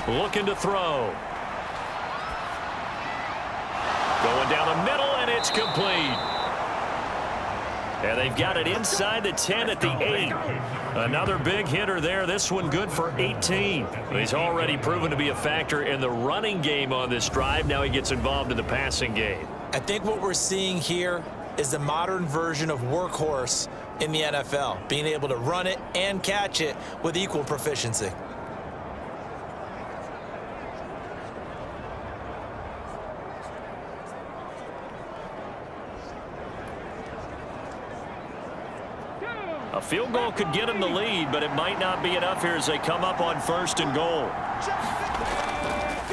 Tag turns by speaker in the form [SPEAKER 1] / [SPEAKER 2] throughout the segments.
[SPEAKER 1] looking to throw. Going down the middle, and it's complete. And they've got it inside the 10 at the 8. Another big hitter there. This one good for 18. He's already proven to be a factor in the running game on this drive. Now he gets involved in the passing game.
[SPEAKER 2] I think what we're seeing here is the modern version of workhorse in the NFL, being able to run it and catch it with equal proficiency.
[SPEAKER 1] A field goal could get him the lead, but it might not be enough here as they come up on 1st and goal.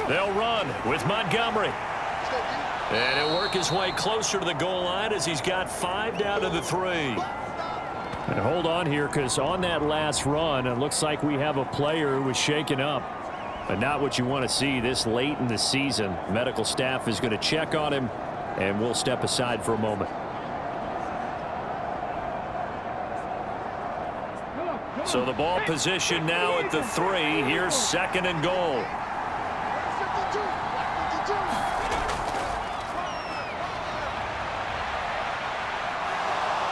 [SPEAKER 1] They'll run with Montgomery. And he'll work his way closer to the goal line as he's got 5 down to the 3.
[SPEAKER 3] And hold on here, because on that last run, it looks like we have a player who was shaken up. But not what you want to see this late in the season. Medical staff is going to check on him, and we'll step aside for a moment.
[SPEAKER 1] So the ball position now at the 3. Here's 2nd and goal.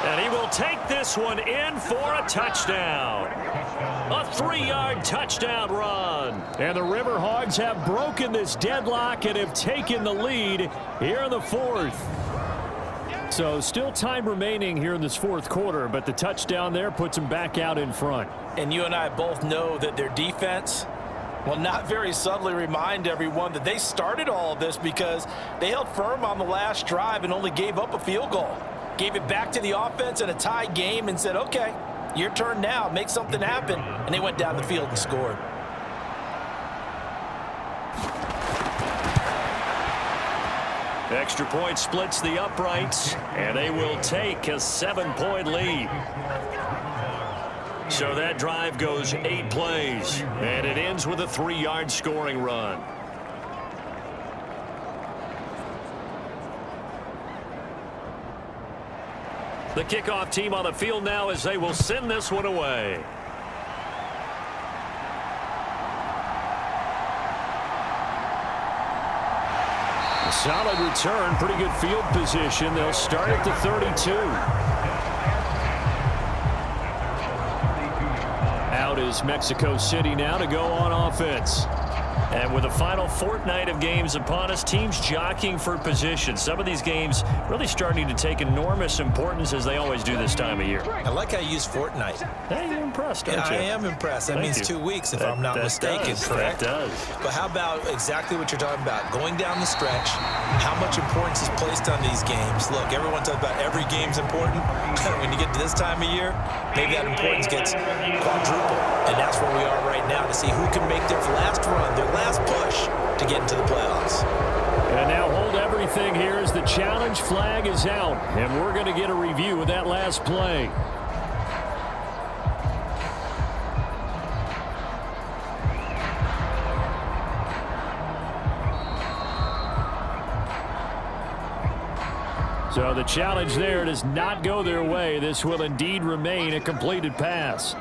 [SPEAKER 1] And he will take this one in for a touchdown. A 3-yard touchdown run.
[SPEAKER 3] And the River Hogs have broken this deadlock and have taken the lead here in the 4th. So still time remaining here in this 4th quarter, but the touchdown there puts them back out in front.
[SPEAKER 2] And you and I both know that their defense will not very subtly remind everyone that they started all of this because they held firm on the last drive and only gave up a field goal. Gave it back to the offense in a tied game and said, okay, your turn now, make something happen. And they went down the field and scored.
[SPEAKER 1] Extra point splits the uprights, and they will take a 7-point lead. So that drive goes 8 plays, and it ends with a 3-yard scoring run. The kickoff team on the field now as they will send this one away.
[SPEAKER 3] A solid return, pretty good field position. They'll start at the 32. Out is Mexico City now to go on offense.
[SPEAKER 1] And with the final fortnight of games upon us, teams jockeying for position. Some of these games really starting to take enormous importance as they always do this time of year.
[SPEAKER 2] I like how you use fortnight.
[SPEAKER 1] Hey, you're impressed, aren't you?
[SPEAKER 2] I am impressed. That means 2 weeks, if I'm not mistaken, correct?
[SPEAKER 1] That does.
[SPEAKER 2] But how about exactly what you're talking about? Going down the stretch, how much importance is placed on these games? Look, everyone talks about every game's important. When you get to this time of year, maybe that importance gets quadrupled. And that's where we are right now to see who can make their last run, their last push to get into the playoffs.
[SPEAKER 3] And now hold everything here as the challenge flag is out. And we're going to get a review of that last play. So the challenge there does not go their way. This will indeed remain a completed pass.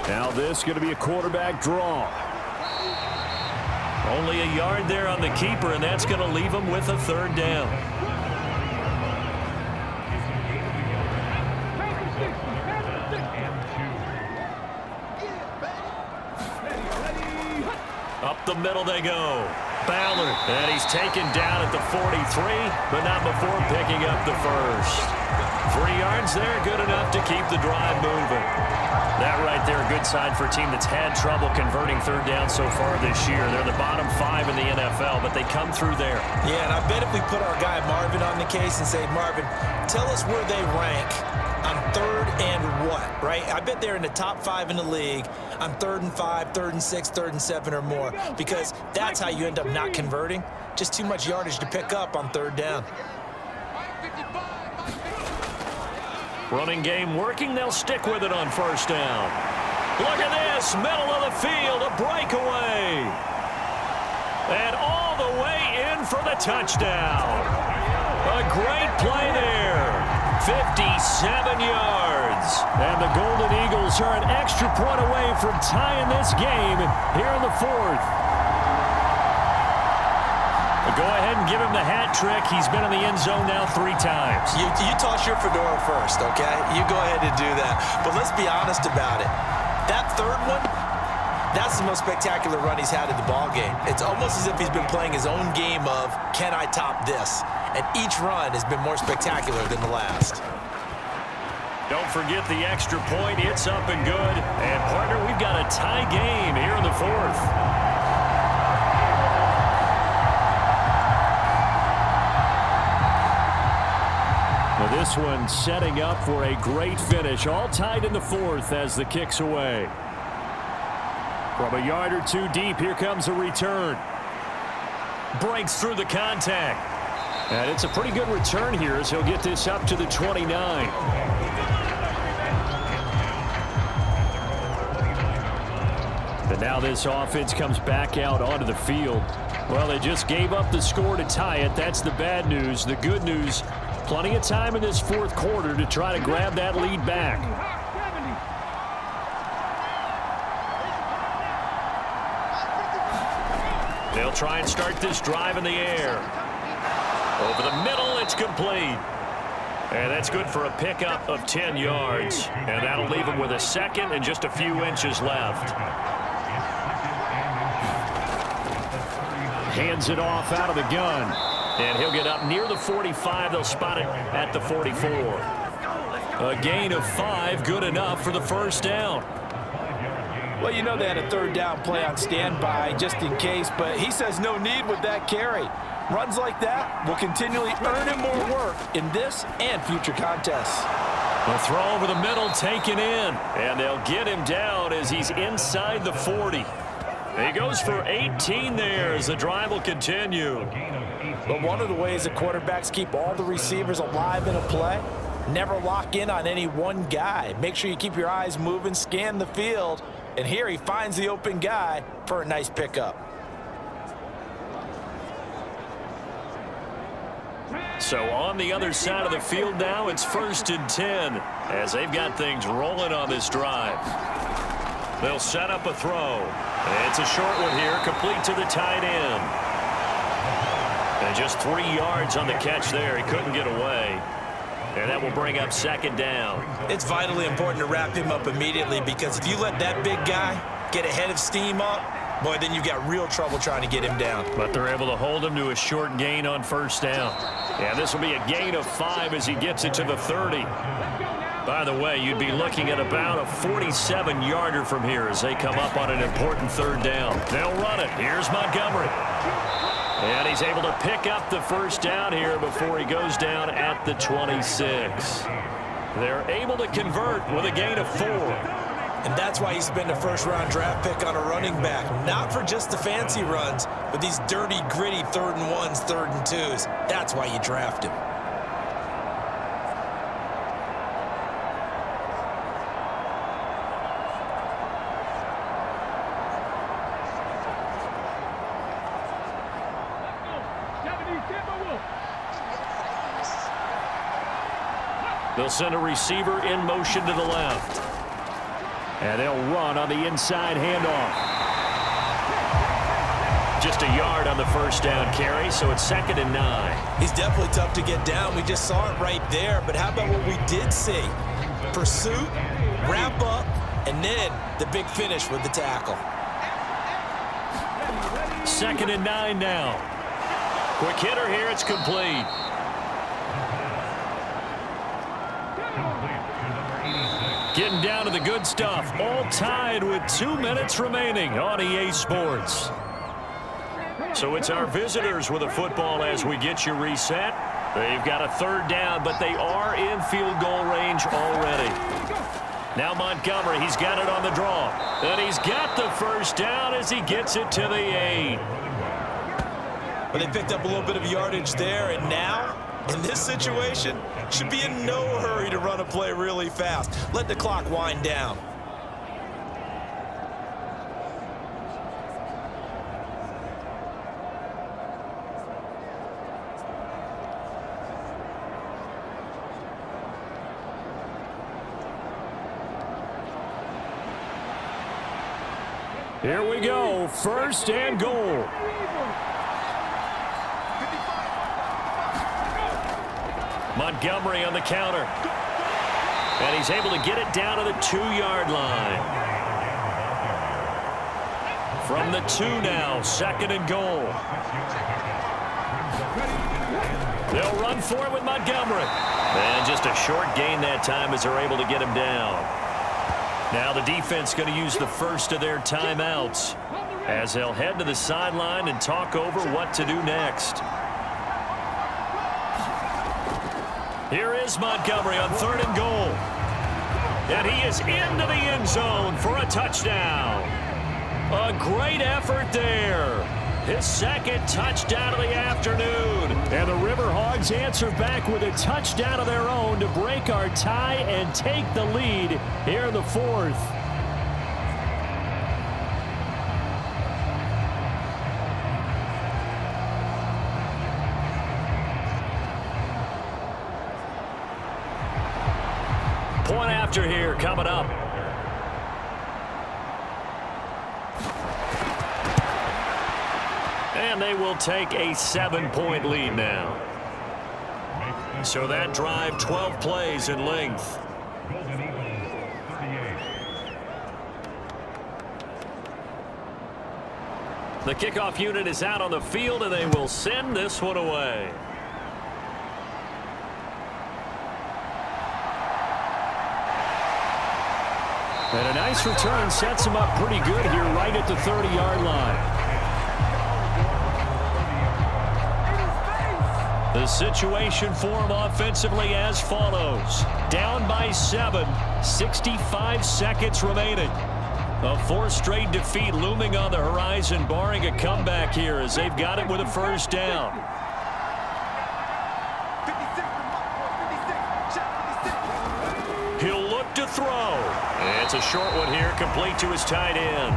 [SPEAKER 3] Now this is going to be a quarterback draw.
[SPEAKER 1] Only a yard there on the keeper, and that's going to leave him with a 3rd down. Up the middle they go. Ballard, and he's taken down at the 43, but not before picking up the first. 3 yards there, good enough to keep the drive moving. That right there, a good sign for a team that's had trouble converting 3rd down so far this year. They're the bottom 5 in the NFL, but they come through there.
[SPEAKER 2] Yeah, and I bet if we put our guy Marvin on the case and say, Marvin, tell us where they rank on 3rd and what, right? I bet they're in the top 5 in the league on 3rd and 5, 3rd and 6, 3rd and 7 or more, because that's how you end up not converting. Just too much yardage to pick up on 3rd down.
[SPEAKER 1] Running game working. They'll stick with it on 1st down. Look at this. Middle of the field. A breakaway. And all the way in for the touchdown. A great play there. 57 yards.
[SPEAKER 3] And the Golden Eagles are an extra point away from tying this game here in the fourth. Go ahead and give him the hat trick. He's been in the end zone now 3 times.
[SPEAKER 2] You toss your fedora first, okay? You go ahead and do that. But let's be honest about it. That third one, that's the most spectacular run he's had in the ballgame. It's almost as if he's been playing his own game of, can I top this? And each run has been more spectacular than the last.
[SPEAKER 3] Don't forget the extra point. It's up and good. And, partner, we've got a tie game here in the fourth. Well, this one setting up for a great finish. All tied in the fourth as the kick's away. From a yard or 2 deep, here comes a return. Breaks through the contact. And it's a pretty good return here as he'll get this up to the 29. But now this offense comes back out onto the field. Well, they just gave up the score to tie it. That's the bad news. The good news, plenty of time in this fourth quarter to try to grab that lead back. They'll try and start this drive in the air. Over the middle, it's complete. And that's good for a pickup of 10 yards. And that'll leave him with a second and just a few inches left. Hands it off out of the gun. And he'll get up near the 45. They'll spot it at the 44. A gain of 5, good enough for the first down.
[SPEAKER 2] Well, you know they had a third down play on standby just in case, but he says no need with that carry. Runs like that will continually earn him more work in this and future contests.
[SPEAKER 3] The throw over the middle taken in, and they'll get him down as he's inside the 40. He goes for 18 there as the drive will continue.
[SPEAKER 2] But one of the ways that quarterbacks keep all the receivers alive in a play, never lock in on any one guy. Make sure you keep your eyes moving, scan the field, and here he finds the open guy for a nice pickup.
[SPEAKER 3] So on the other side of the field now, it's 1st and 10 as they've got things rolling on this drive. They'll set up a throw. It's a short one here, complete to the tight end. And just 3 yards on the catch there. He couldn't get away. And that will bring up 2nd down.
[SPEAKER 2] It's vitally important to wrap him up immediately because if you let that big guy get ahead of steam up, boy, then you've got real trouble trying to get him down.
[SPEAKER 3] But they're able to hold him to a short gain on 1st down. And this will be a gain of 5 as he gets it to the 30. By the way, you'd be looking at about a 47-yarder from here as they come up on an important 3rd down. They'll run it. Here's Montgomery. And he's able to pick up the 1st down here before he goes down at the 26. They're able to convert with a gain of 4.
[SPEAKER 2] And that's why you spend a 1st-round draft pick on a running back. Not for just the fancy runs, but these dirty, gritty 3rd and 1s, 3rd and 2s. That's why you draft him.
[SPEAKER 3] They'll send a receiver in motion to the left. And they'll run on the inside handoff. Just a yard on the 1st down carry, so it's 2nd and 9.
[SPEAKER 2] He's definitely tough to get down. We just saw it right there. But how about what we did see? Pursuit, wrap up, and then the big finish with the tackle.
[SPEAKER 3] 2nd and 9 now. Quick hitter here, it's complete. Getting down to the good stuff. All tied with 2 minutes remaining on EA Sports. So it's our visitors with a football as we get you reset. They've got a 3rd down, but they are in field goal range already. Now Montgomery, he's got it on the draw. And he's got the 1st down as he gets it to the 8.
[SPEAKER 2] But they picked up a little bit of yardage there, and now, in this situation, should be in no hurry to run a play really fast. Let the clock wind down.
[SPEAKER 3] Here we go, 1st and goal. Montgomery on the counter. And he's able to get it down to the 2-yard line. From the 2 now, 2nd and goal. They'll run for it with Montgomery. And just a short gain that time as they're able to get him down. Now the defense going to use the first of their timeouts as they'll head to the sideline and talk over what to do next. Here is Montgomery on 3rd and goal. And he is into the end zone for a touchdown. A great effort there. His 2nd touchdown of the afternoon. And the River Hogs answer back with a touchdown of their own to break our tie and take the lead here in the 4th. Point after here coming up. And they will take a 7-point lead now. So that drive, 12 plays in length. The kickoff unit is out on the field, and they will send this one away. And a nice return sets him up pretty good here right at the 30-yard line. The situation for him offensively as follows. Down by 7, 65 seconds remaining. A 4th straight defeat looming on the horizon, barring a comeback here as they've got it with a 1st down. He'll look to throw. And it's a short one here, complete to his tight end.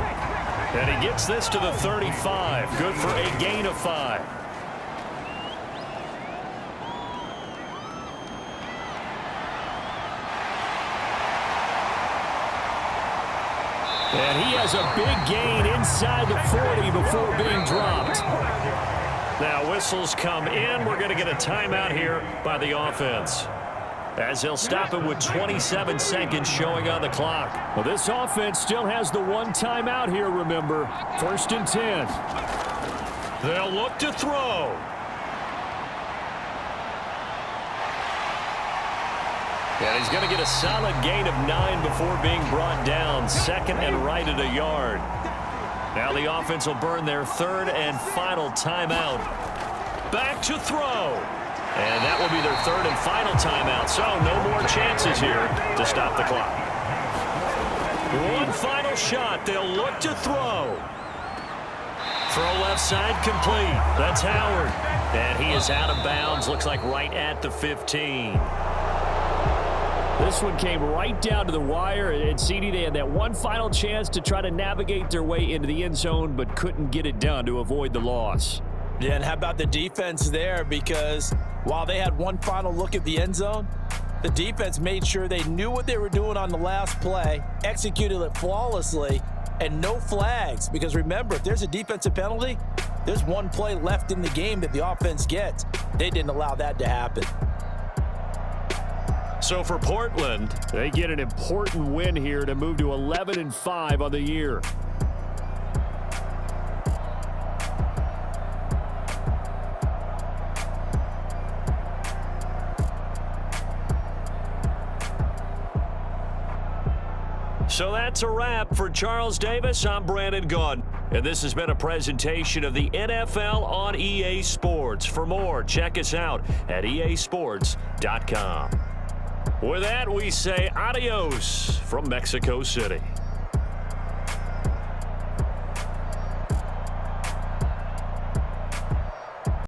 [SPEAKER 3] And he gets this to the 35. Good for a gain of 5. And he has a big gain inside the 40 before being dropped. Now whistles come in. We're going to get a timeout here by the offense, as they'll stop it with 27 seconds showing on the clock. Well, this offense still has the 1 timeout here, remember. 1st and 10. They'll look to throw. And he's going to get a solid gain of 9 before being brought down. 2nd and right at a yard. Now the offense will burn their 3rd and final timeout. Back to throw. And that will be their 3rd and final timeout. So no more chances here to stop the clock. One final shot. They'll look to throw. Throw left side complete. That's Howard. And he is out of bounds. Looks like right at the 15. This one came right down to the wire, and CD, they had that one final chance to try to navigate their way into the end zone, but couldn't get it done to avoid the loss.
[SPEAKER 2] Yeah, and how about the defense there? Because while they had one final look at the end zone, the defense made sure they knew what they were doing on the last play, executed it flawlessly, and no flags. Because remember, if there's a defensive penalty, there's one play left in the game that the offense gets. They didn't allow that to happen.
[SPEAKER 3] So for Portland, they get an important win here to move to 11-5 on the year. So that's a wrap for Charles Davis. I'm Brandon Gaudin, and this has been a presentation of the NFL on EA Sports. For more, check us out at easports.com. With that, we say adios from Mexico City.